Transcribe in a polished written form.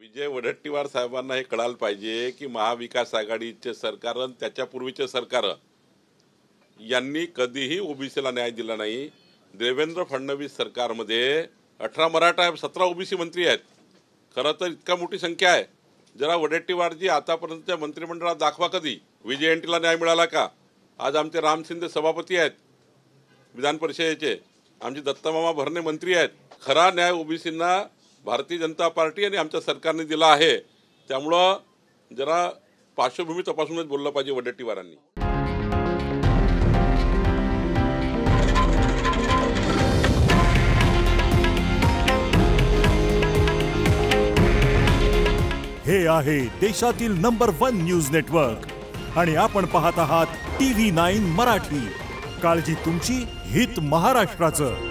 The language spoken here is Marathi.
विजय वडेट्टीवार साहेबांना हे कळायला पाहिजे की महाविकास आघाडीचे सरकार आणि त्याच्यापूर्वीचे सरकार यांनी कधीही ओबीसीला न्याय दिला नाही। देवेंद्र फडणवीस सरकारमध्ये 18 मराठा 17 ओबीसी मंत्री आहेत। खरं तर इतका मोठी संख्या आहे। जरा वडेट्टीवारजी आतापर्यंतच्या मंत्रिमंडळात दाखवा कधी विजयंतीला न्याय मिळाला का। आज आमचे राम शिंदे सभापती आहेत विधान परिषदेचे, आमचे दत्तमामा भरणे मंत्री आहेत। खरा न्याय ओबीसींना भारतीय जनता पार्टी आणि आमच्या सरकारने दिला आहे। त्यामुळं जरा पार्श्वभूमी तपासूनच बोललं पाहिजे वडेट्टीवारांनी। हे आहे देशातील नंबर 1 न्यूज नेटवर्क आणि आपण पाहत आहात TV9 मराठी। काळजी तुमची, हित महाराष्ट्राचं।